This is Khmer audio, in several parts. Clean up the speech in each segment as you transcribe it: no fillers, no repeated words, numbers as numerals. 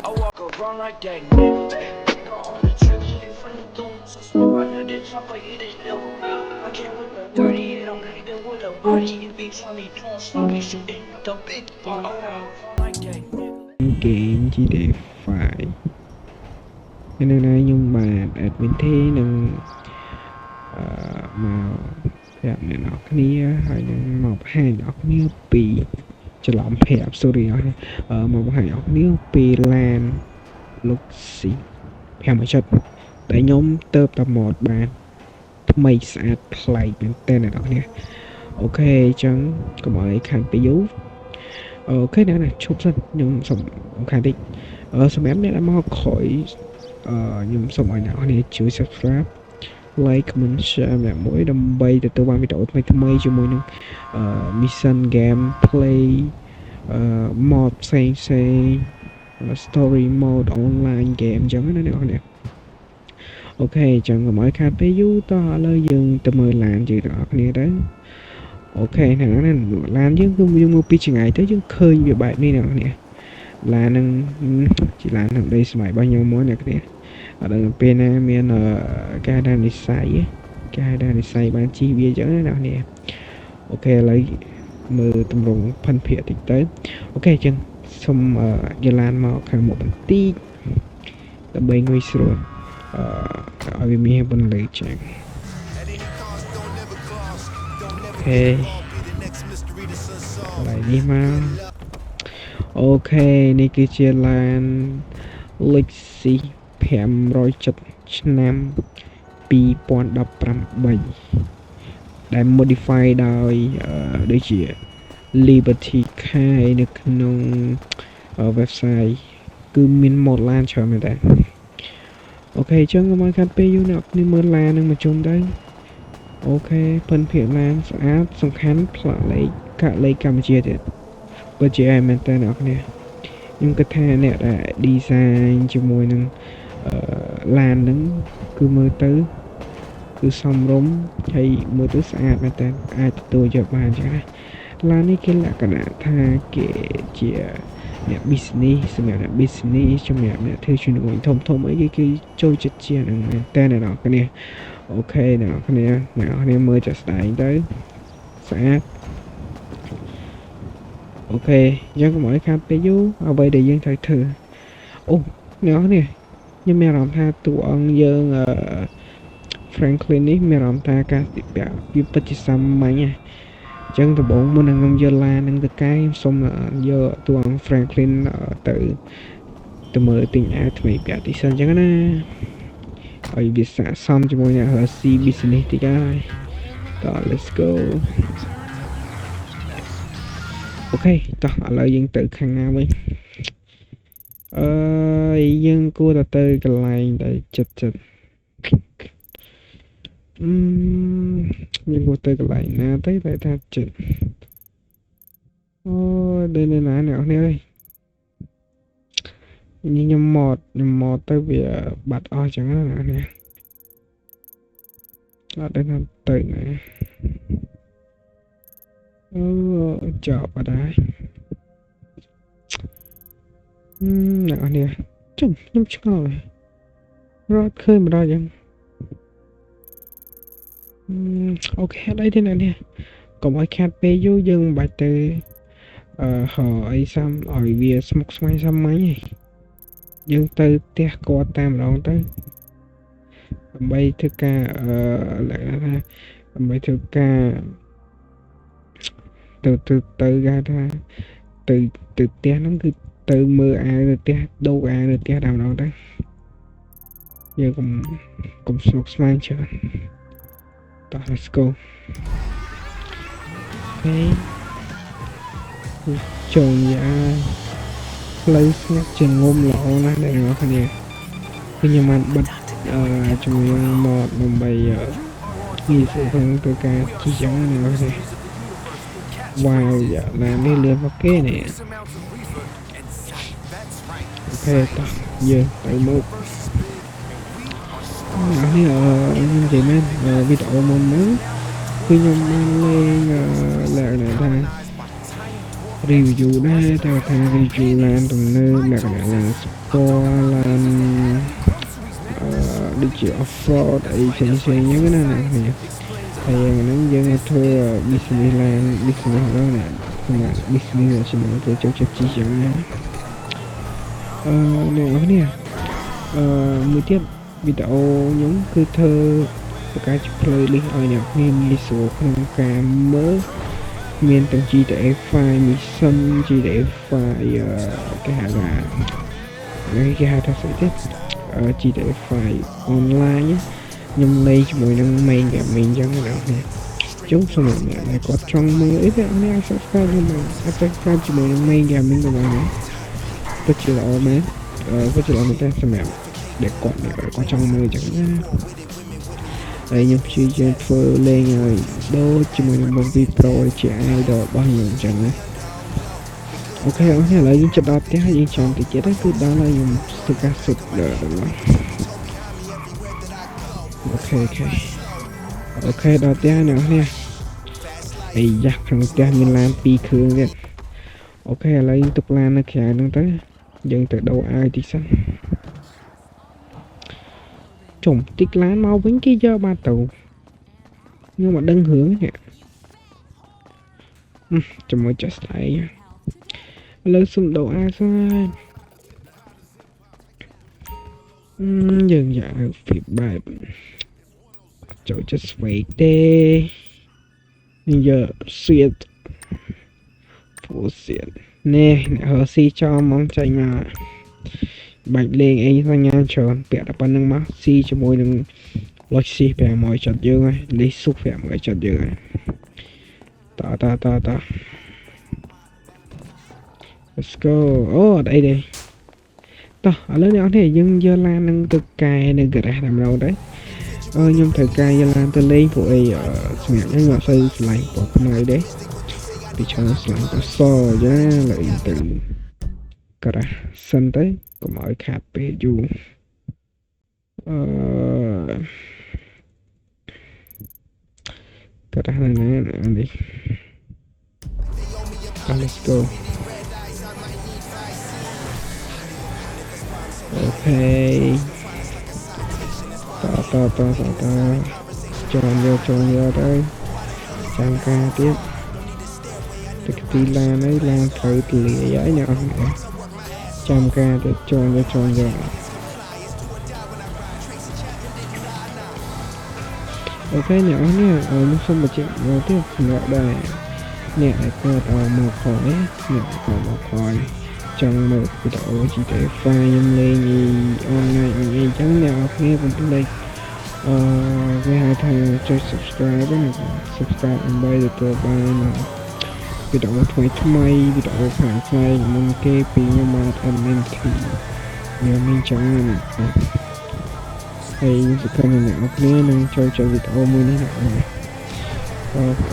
I walk around like that nigga. All the tricks from the dudes. So small, I know this up, I hit it level. I came with the 30, and I'm leaving with a body. It be funny, doing sloppy shooting the big ball. I walk around like that nigga. Game chỉ để phải nên là nhưng mà admin thế nên màแบบเนี่ยเนาะគ្នាហើយនឹងមកបង្ហាញដល់គ្នាពីច្រឡំប្រាប់ sorry អស់មកបង្ហាញដល់គ្នាពីឡានលុកស៊ី570ដែលខ្ញុំទៅតែមកបានថ្មីស្អាតប្លែកមែនតើអ្នកនរគ្នាអូខេអញ្ចឹងកុំឲ្យខានពេលយូរអូខេណាឈប់សិនខ្ញុំសូមខានតិចសម្រាប់អ្នកដែលមកក្រោយខ្ញុំសូមឲ្យអ្នកនរគ្នាជួយ subscribe like comment share ម្នាក់មួយដើម្បីទទួលបានវីដេអូថ្មីៗជាមួយនឹងmission game play mod ផ្សេងstory mode online game អញ្ចឹងណាអ្នកនរគ្នាអូខេអញ្ចឹងកុំឲ្យខាតពេលយូរតោះឥឡូវយើងទៅមើលឡានយើងទាំងអស់គ្នាទៅអូខេហ្នឹងណាឡានយើងគឺយើងមកពីចង្អែតទៅយើងឃើញវាបែបនេះអ្នកនរគ្នាឡានហ្នឹងជាឡានហ្នឹងដីសម័យរបស់ខ្ញុំមកអ្នកគ្នាអត់ដឹងពេលណាមានការដាននិស័យបានជីវាអញ្ចឹងណាអ្នកគ្នាអូខេឥឡូវមើលទម្រង់ផិនភាគតិចទៅអូខេអញ្ចឹងសូមយកឡានមកខាងមុខបន្តិចដើម្បីងាយស្រួលឲ្យវាមានពន្លឺចឹងអូខេឡើយនេះមកអូខេនេះគឺជាឡាន Lexi 570ឆ្នាំ2018ដែល modify ដោយដូចជា Liberty Car នៅក្នុង website គឺមាន mod ឡានច្រើនមែនតើអូខេអញ្ចឹងមកកាត់ពេលយូរអ្នកនេះមើលឡាននឹងមកជុំទៅអូខេផិនភាគឡានស្អាតសំខាន់ផ្លាកលេខកាក់លេខកម្ពុជាទៀតពិតជាមែនតើអ្នកនេះខ្ញុំគិតថាអ្នកដែល design ជាមួយនឹងឡានហ្នឹងគឺមើលទៅគឺសមរម្យហើយមើលទៅស្អាតមែនតើអាចទទួលយកបានអញ្ចឹងណាឡាននេះគេលក្ខណៈថាគេជាអ្នក business សម្រាប់អ្នក business សម្រាប់អ្នកធ្វើជំនួយធំអីគេចូលចិត្តជាងហ្នឹងមែនតើអ្នកនរគ្នាអូខេអ្នកនរគ្នាមើលចាក់ស្ដែងទៅស្អាតអូខេអញ្ចឹងកុំឲ្យខាតពេលយូរអ្វីដែលយើងត្រូវធ្វើអូអ្នកនរគ្នាខ្ញុំមានអារម្មណ៍ថាតួអង្គយើង Franklin នេះមានអារម្មណ៍ថាការស្ទាក់វាពិតជាសាមញ្ញណាអញ្ចឹងដំបូងមុននឹងខ្ញុំយកឡាននឹងទៅកែខ្ញុំសូមយកតួអង្គ Franklin ទៅមើលទិញអាវថ្មីពាក់ទីសិនអញ្ចឹងណាឲ្យវាស័ក្តិសមជាមួយនឹង RC business តិចហើយតោះ let's go អូខេតោះឥឡូវយើងទៅខាងណាវិញយើងគួរទៅកន្លែងដែលចិត្តយើងគួរទៅកន្លែងណាទៅតែថាចិត្តអូដល់នៅណាអ្នកនេះអើយខ្ញុំមកទៅវាបាត់អស់ចឹងណាអ្នកនេះអត់ដឹងថាទៅណាអូចប់អត់ហើយអ្នកនេះចុះខ្ញុំឆ្ងល់រត់ឃើញមកដល់ចឹងអូខេអត់អីទេអ្នកនេះកុំឲ្យខាត់ពេលយូរយើងមិនបាច់ទៅហៅអីសាំឲ្យវាស្មុគស្មាញសាមញ្ញឯងយើងទៅផ្ទះគាត់តែម្ដងទៅដើម្បីធ្វើការលក្ខណៈថាដើម្បីធ្វើការទៅគេថាទៅផ្ទះហ្នឹងគឺទៅមើលអាវនៅផ្ទះដូរអាវនៅផ្ទះតែម្ដងទៅយើងកុំស្មុគស្មាញច្រើនតោះ let's go អូខេចូលយ៉ាផ្លូវស្ងាត់ជាងុំល្អណាស់អ្នកនរគ្នាគឺខ្ញុំបានបិទជាមួយមកដើម្បីងាយស្រួលក្នុងធ្វើការជិះចឹងអ្នកនរគ្នាវ៉ាវយ៉ាឡាននេះលឿនមកគេនេះអូខេតោះយើងទៅមុខនេះខ្ញុំនិយាយមែនវីដេអូមុនហ្នឹងគឺខ្ញុំបានលេងលក្ខណៈថា review ដែរតែថា review ឡានទំនើបលក្ខណៈឡានស្ពណ៌ឡានដូចជា off road អីផ្សេងៗអញ្ចឹងណាអ្នកគ្នាហើយហ្នឹងយើងមកធ្វើ business ឡាន business ហ្នឹងណាសម្រាប់ business ជាមួយទៅចូលចិត្តជីចឹងណាអ្នកគ្នាមួយទៀតវីដេអូខ្ញុំគឺធ្វើប្រកាសជា playlist ឲ្យអ្នកគ្នាងាយស្រួលក្នុងការមើលមានទាំង GTA 5 Mission GTA 5គេហៅថាស្អីទៀត GTA 5 online ខ្ញុំលេងជាមួយនឹង main gaming អញ្ចឹងណាអ្នកចុងសម្រាប់អ្នកគាត់ចង់មើលអីអ្នកអាច subscribe ជាមួយនឹង main gaming ក៏បានដែរពិតជាល្អមែនពិតជាល្អមែនតែសម្រាប់ដែលគាត់ចង់មើលអញ្ចឹងណាហើយខ្ញុំព្យាយាមធ្វើលេងឲ្យដូចជាមួយនឹង Movie Pro ជា idol របស់ខ្ញុំអញ្ចឹងណាអូខេអូខេឥឡូវយើងចាប់ដល់ផ្ទះយើងចាំតិចទៀតគឺដល់ហើយខ្ញុំធ្វើការសិតដល់អូខេដល់ផ្ទះអ្នកនេះអីយ៉ាស់ក្នុងផ្ទះមានឡាន2គ្រឿងទៀតអូខេឥឡូវយើងទុកឡាននៅក្រៅហ្នឹងទៅយើងទៅដូរអាយតិចសិនចំតិចឡានមកវិញគេយកបាត់ទៅខ្ញុំមិនដឹងរឿងនេះជាមួយចាស់ស្អីឥឡូវសុំដូរអាយសិនយើងយក feedback ចូលចិត្តស្វែកទេយកសៀតពូសៀតនេះអ្នកហៅស៊ីចោលហ្មងចាញ់មកបាច់លេងអីសញ្ញាច្រើនពាក់តែប៉ុណ្្នឹងមកស៊ីជាមួយនឹងលុយស៊ី5មកចាត់យើងហើយលីស៊ូ5មកចាត់យើងហើយត Let's go អូអត់អីទេតោះឥឡូវអ្នកនរយើងយកឡាននឹងទៅកែនៅ garage តែម្ដងទៅខ្ញុំត្រូវការយកឡានទៅលេងព្រោះអីសម្រាប់ខ្ញុំអត់សូវឆ្លាញ់ពណ៌ខ្មៅទេពីច្រើនឆ្លាញ់ពណ៌សយ៉ាលើទៅ garage សិនទៅកុំឲ្យខាតពេលយូរgarage ណានេះ Let's go អូខេតចូលយកទៅចាំការទៀតទឹកទីឡានហើយឡានត្រូវទលាយហើយអ្នកអរចាំការទៀតចូលយកអូខេអ្នកអរខ្ញុំសូមបញ្ជាក់មកទៀតសម្រាប់ដែរអ្នកដែលគាត់មកខលនេះអ្នកគាត់មកខលចង់មើលវីដេអូ GTA 5 ខ្ញុំលេងអនឡាញអីចឹងអ្នកនរគ្នាកុំភ្លេចគេហៅថាចុច subscribe ដើម្បីទទួលបានវីដេអូថ្មីវីដេអូខាងផ្នែកមុនគេពីខ្ញុំមក admin team ខ្ញុំមានចឹងណាហើយសកម្មអ្នកនរគ្នានឹងចូលចិត្តវីដេអូមួយនេះណា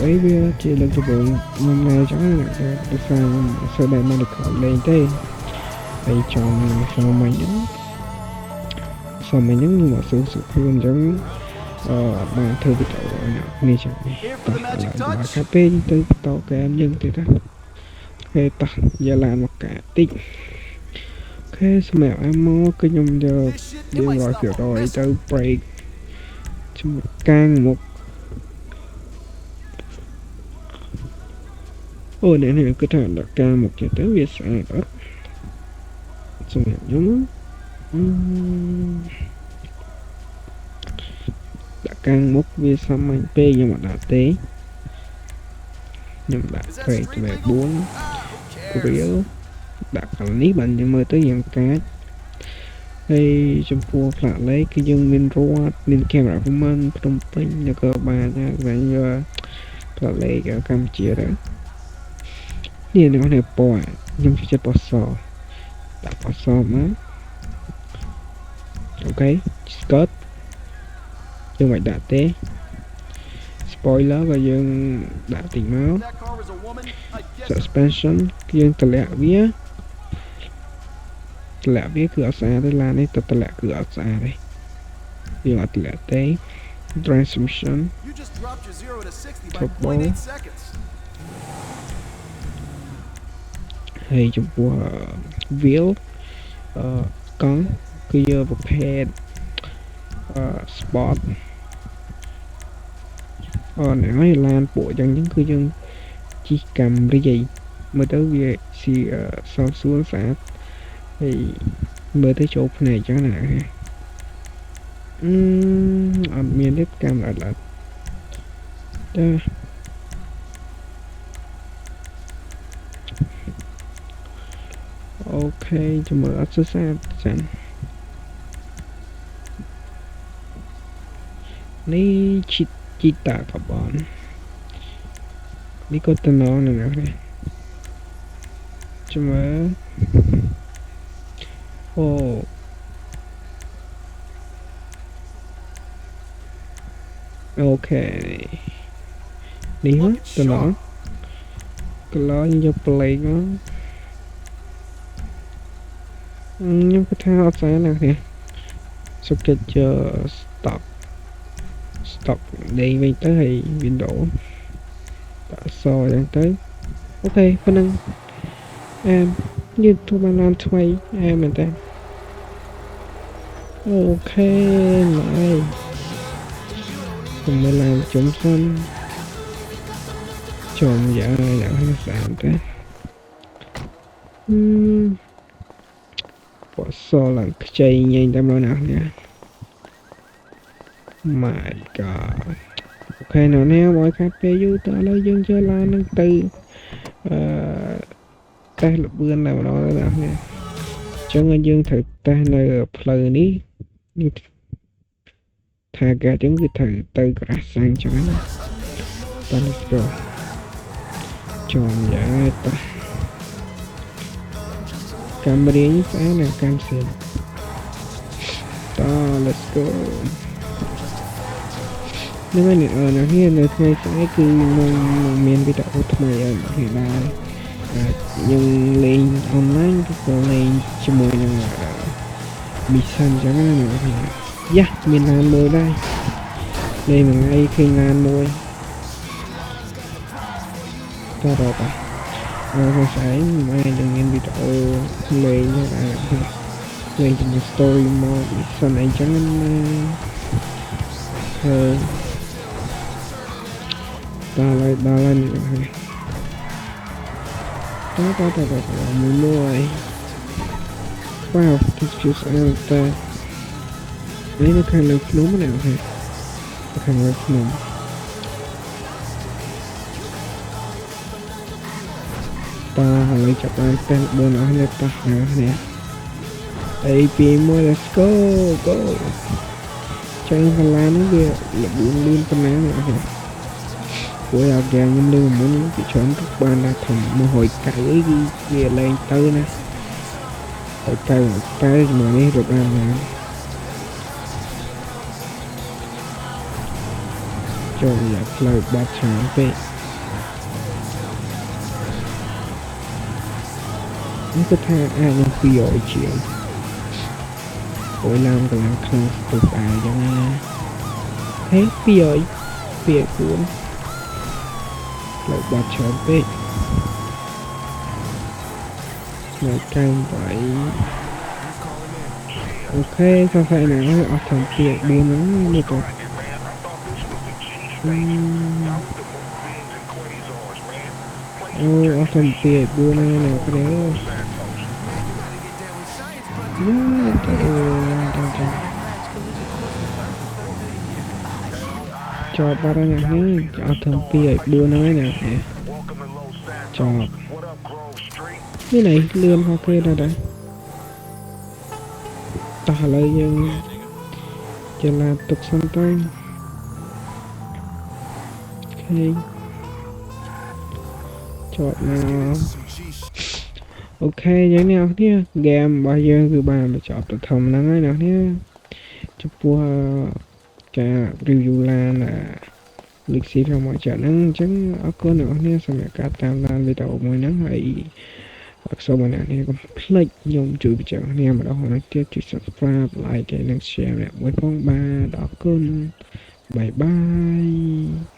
អីវាជាលើកដំបូងខ្ញុំនៅចឹងដូចថាសូមតែមកខលលេងទេហើយចូលមិញហ្នឹងខ្ញុំមកសួរសុខភាពអញ្ចឹងបានធ្វើវីដេអូនេះចឹងនេះតោះកាពេលទៅបន្តហ្គេមយើងទៀតណាគេតោះយកឡានមកកាតិចអូខេសម្រាប់អាម៉ូគឺខ្ញុំយក100% ទៅ break ជាមួយកាងមុខអូនេះគឺថាដាក់កាងមុខចេះទៅវាស្អាតអត់សម្រាប់ខ្ញុំដាក់កាំងមុខវាសាមញ្ញពេកខ្ញុំអត់ដាក់ទេខ្ញុំដាក់ grade 4 grill ដាក់កន្លនេះបានយើងមើលទៅយ៉ាងកាចហើយចំពោះផ្លាកលេខគឺយើងមានរត់មាន camera woman ភ្នំពេញនគរបាលណាវិញផ្លាកលេខកម្ពុជាទៅនេះនៅក្នុងពណ៌ខ្ញុំចិត្តពណ៌សដាក់ពណ៌សមកអូខេ skirt យើងមិនដាក់ទេ spoiler ក៏យើងដាក់តិចមក suspension យើងតម្លាក់វាគឺអត់ស្អាតទេឡាននេះតម្លាក់គឺអត់ស្អាតទេយើងអត់តម្លាក់ទេ transmission turbo ហើយចំពោះ wheel កង់គឺយកប្រភេទsport អ្នកហើយឡានពួកអញ្ចឹងគឺយើងជិះកាំរីឯមើលទៅវាស៊ីសមសួនស្អាតហើយមើលទៅចូលភ្នែកអញ្ចឹងណាអត់មានទេកាំអត់ចាអូខេចាំមើលអត់ស្អាតចា៎នេះជីតាកាបននេះក៏តំណងនឹងណាចាំមើលអូខេនេះតំណងក្លោញយកប្លេកមកខ្ញុំគិតថាអត់ស្អាតណាស់នេះសុខចិត្តយក stop លេងវិញទៅហើយ window ដាក់អក្សរអញ្ចឹងទៅអូខេប៉ុណ្ណឹងយើងធ្វើបានឡានថ្មីមែនតើអូខេឡើយខ្ញុំមើលឡានចំសិនចំយ៉ាងណាស្អាតទេពណ៌សឡើងខ្ចីញែងតែមកណាស់នេះ My God អូខេនៅនេះមកខាត់ពេលយូរតើឥឡូវយើងយកឡាននឹងទៅតេស្តលបឿនតែម្ដងណាស់នេះអញ្ចឹងយើងត្រូវតេស្តនៅផ្លូវនេះថាគេអញ្ចឹងគឺត្រូវទៅក្រាស់សាំងអញ្ចឹងណាតោះ let's go ចំយ៉ាងទៅកាមេរ៉ានេះស្អាតណាស់កាំសៀនតោះ let's go នៅនេះនៅថ្ងៃស្អែកគឺនឹងមានវីដេអូថ្មីឲ្យអ្នកដែរយើងលេងអនឡាញក៏លេងជាមួយនឹង mission ចឹងណាយ៉ាមានឡានមួយដែរលេងមួយថ្ងៃឃើញឡានមួយតើថ្ងៃស្អែកមិននឹងមានវីដេអូលេងលេងជាមួយ story mode mission អីចឹងណាដល់ហើយនេះមួយ wow this just out នេះនៅខាងលើភ្នំណាខាងលើភ្នំតើហើយចាប់បានតែ4អស់នេះតោះនេះអីពីមួយ let's go ចឹងកន្លែងនេះវាល្បឿនលឿនប៉ុណ្ណានេះព្រោះអាហ្គេមខ្ញុំលើមុនពីច្រើនបានថាធំ190អីគឺវាឡើងទៅណា190តែជាមួយនេះរត់បានណាចូលយកផ្លូវបាត់ច្រើនពេកនេះគឺថាអាចនឹង200ជាងអូយឡានកន្លងក្នុងទូអាយចឹងណាហេ200ផ្លូវបាត់ច្រើនពេកនៅកាំបីអូខេសរសៃណាអត់ធំពី4ហ្នឹងនេះក៏អូអត់ធំពី4ហ្នឹងណាក្រែចប់បាត់ហើយនេះអត់ធំពី4ហ្នឹងណាចប់នេះណៃលឿនមកគេដែរតោះឥឡូវយើងចលាទុកសិនទៅចប់មកអូខេយ៉ាងនេះអរគ្នាហ្គេមរបស់យើងគឺបានបញ្ចប់ទៅធំហ្នឹងហើយអ្នកនេះចំពោះការ review ឡានLexi របស់ចាហ្នឹងអញ្ចឹងអរគុណអ្នកនរសម្រាប់ការតាមដានវីដេអូមួយហ្នឹងហើយសូមអ្នកនេះកុំភ្លេចខ្ញុំជួយបញ្ជាក់អ្នកម្ដងហើយទៀតជួយ subscribe like និង share អ្នកមួយផងបាទអរគុណបាយបាយ